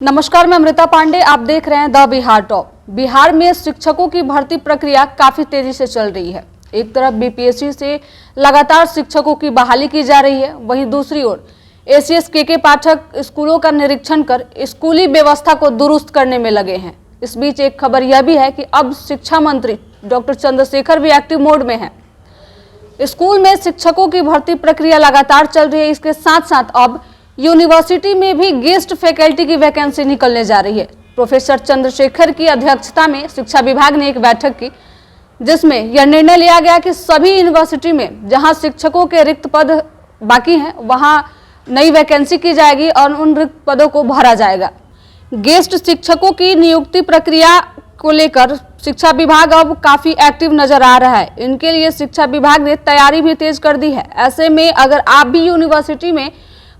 नमस्कार, मैं अमृता पांडे। आप देख रहे हैं द बिहार टॉप। बिहार में शिक्षकों की भर्ती प्रक्रिया काफी तेजी से चल रही है। एक तरफ बीपीएससी से लगातार शिक्षकों की बहाली की जा रही है, वहीं दूसरी ओर एसीएस के पाठक स्कूलों का निरीक्षण कर स्कूली व्यवस्था को दुरुस्त करने में लगे हैं। इस बीच एक खबर यह भी है कि अब शिक्षा मंत्री डॉक्टर चंद्रशेखर भी एक्टिव मोड में है। स्कूल में शिक्षकों की भर्ती प्रक्रिया लगातार चल रही है। इसके साथ साथ अब यूनिवर्सिटी में भी गेस्ट फैकल्टी की वैकेंसी निकलने जा रही है। प्रोफेसर चंद्रशेखर की अध्यक्षता में शिक्षा विभाग ने एक बैठक की, जिसमें यह निर्णय लिया गया कि सभी यूनिवर्सिटी में जहां शिक्षकों के रिक्त पद बाकी हैं, वहां नई वैकेंसी की जाएगी और उन रिक्त पदों को भरा जाएगा। गेस्ट शिक्षकों की नियुक्ति प्रक्रिया को लेकर शिक्षा विभाग अब काफी एक्टिव नजर आ रहा है। इनके लिए शिक्षा विभाग ने तैयारी भी तेज कर दी है। ऐसे में अगर आप भी यूनिवर्सिटी में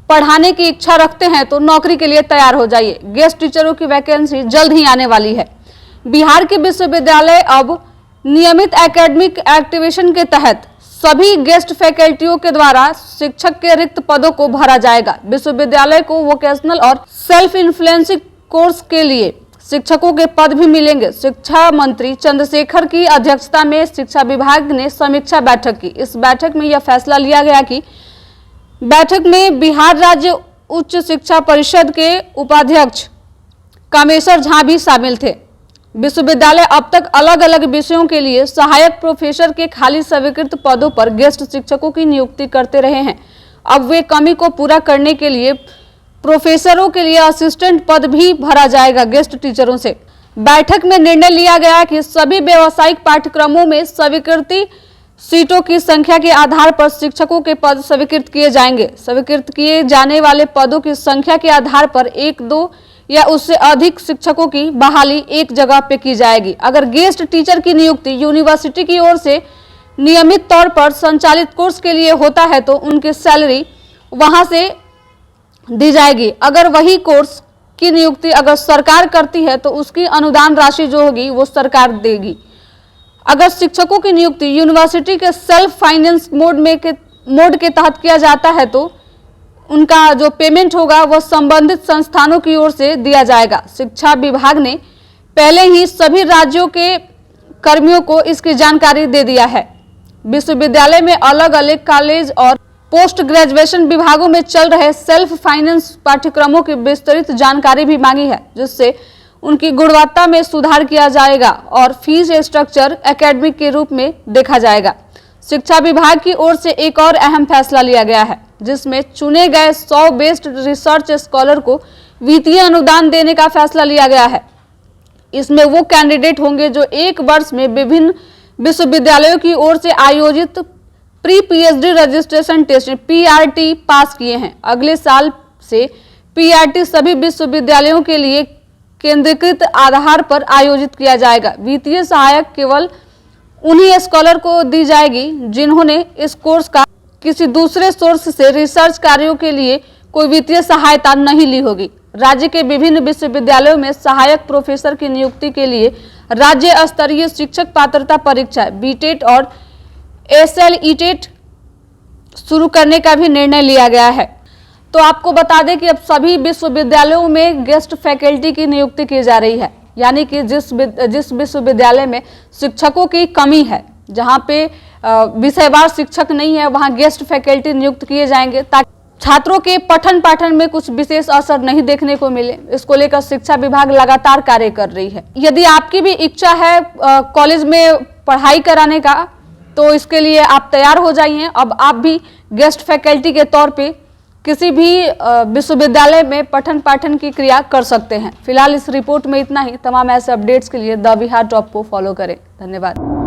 पढ़ाने की इच्छा रखते हैं तो नौकरी के लिए तैयार हो जाइए। गेस्ट टीचरों की वैकेंसी जल्द ही आने वाली है। बिहार के विश्वविद्यालय अब नियमित एकेडमिक एक्टिवेशन के तहत सभी गेस्ट फैकल्टियों के द्वारा शिक्षक के रिक्त पदों को भरा जाएगा। विश्वविद्यालय को वोकेशनल और सेल्फ इन्फ्लुएंसिंग कोर्स के लिए शिक्षकों के पद भी मिलेंगे। शिक्षा मंत्री चंद्रशेखर की अध्यक्षता में शिक्षा विभाग ने समीक्षा बैठक की। इस बैठक में यह फैसला लिया गया कि बैठक में बिहार राज्य उच्च शिक्षा परिषद के उपाध्यक्ष कामेश्वर झा भी शामिल थे। विश्वविद्यालय अब तक अलग अलग विषयों के लिए सहायक प्रोफेसर के खाली स्वीकृत पदों पर गेस्ट शिक्षकों की नियुक्ति करते रहे हैं। अब वे कमी को पूरा करने के लिए प्रोफेसरों के लिए असिस्टेंट पद भी भरा जाएगा गेस्ट टीचरों से। बैठक में निर्णय लिया गया कि सभी व्यावसायिक पाठ्यक्रमों में स्वीकृति सीटों की संख्या के आधार पर शिक्षकों के पद स्वीकृत किए जाएंगे। स्वीकृत किए जाने वाले पदों की संख्या के आधार पर 1, 2 या उससे अधिक शिक्षकों की बहाली एक जगह पे की जाएगी। अगर गेस्ट टीचर की नियुक्ति यूनिवर्सिटी की ओर से नियमित तौर पर संचालित कोर्स के लिए होता है तो उनकी सैलरी वहां से दी जाएगी। अगर वही कोर्स की नियुक्ति अगर सरकार करती है तो उसकी अनुदान राशि जो होगी वो सरकार देगी। अगर शिक्षकों की नियुक्ति यूनिवर्सिटी के सेल्फ फाइनेंस मोड के तहत किया जाता है तो उनका जो पेमेंट होगा वह संबंधित संस्थानों की ओर से दिया जाएगा। शिक्षा विभाग ने पहले ही सभी राज्यों के कर्मियों को इसकी जानकारी दे दिया है। विश्वविद्यालय में अलग अलग कॉलेज और पोस्ट ग्रेजुएशन विभागों में चल रहे सेल्फ फाइनेंस पाठ्यक्रमों की विस्तृत जानकारी भी मांगी है, जिससे उनकी गुणवत्ता में सुधार किया जाएगा और फीस स्ट्रक्चर एकेडमिक के रूप में देखा जाएगा। शिक्षा विभाग की ओर से एक और अहम फैसला लिया गया है, जिसमें चुने गए 100 बेस्ट रिसर्च स्कॉलर को वित्तीय अनुदान देने का फैसला लिया गया है। इसमें वो कैंडिडेट होंगे जो एक वर्ष में विभिन्न विश्वविद्यालयों की ओर से आयोजित pre PhD registration test PRT pass किए हैं। अगले साल से पीआरटी सभी विश्वविद्यालयों के लिए केंद्रीकृत आधार पर आयोजित किया जाएगा। वित्तीय सहायक केवल उन्हीं स्कॉलर को दी जाएगी जिन्होंने इस कोर्स का किसी दूसरे सोर्स से रिसर्च कार्यों के लिए कोई वित्तीय सहायता नहीं ली होगी। राज्य के विभिन्न विश्वविद्यालयों में सहायक प्रोफेसर की नियुक्ति के लिए राज्य स्तरीय शिक्षक पात्रता परीक्षा बीटेट और एसएलईटेट शुरू करने का भी निर्णय लिया गया है। तो आपको बता दें कि अब सभी विश्वविद्यालयों में गेस्ट फैकल्टी की नियुक्ति की जा रही है, यानी कि जिस विश्वविद्यालय में शिक्षकों की कमी है, जहां पे विषयवार शिक्षक नहीं है, वहां गेस्ट फैकल्टी नियुक्त किए जाएंगे ताकि छात्रों के पठन पाठन में कुछ विशेष असर नहीं देखने को मिले। इसको लेकर शिक्षा विभाग लगातार कार्य कर रही है। यदि आपकी भी इच्छा है कॉलेज में पढ़ाई कराने का, तो इसके लिए आप तैयार हो जाइए। अब आप भी गेस्ट फैकल्टी के तौर पे किसी भी विश्वविद्यालय में पठन पाठन की क्रिया कर सकते हैं। फिलहाल इस रिपोर्ट में इतना ही। तमाम ऐसे अपडेट्स के लिए द बिहार टॉप को फॉलो करें। धन्यवाद।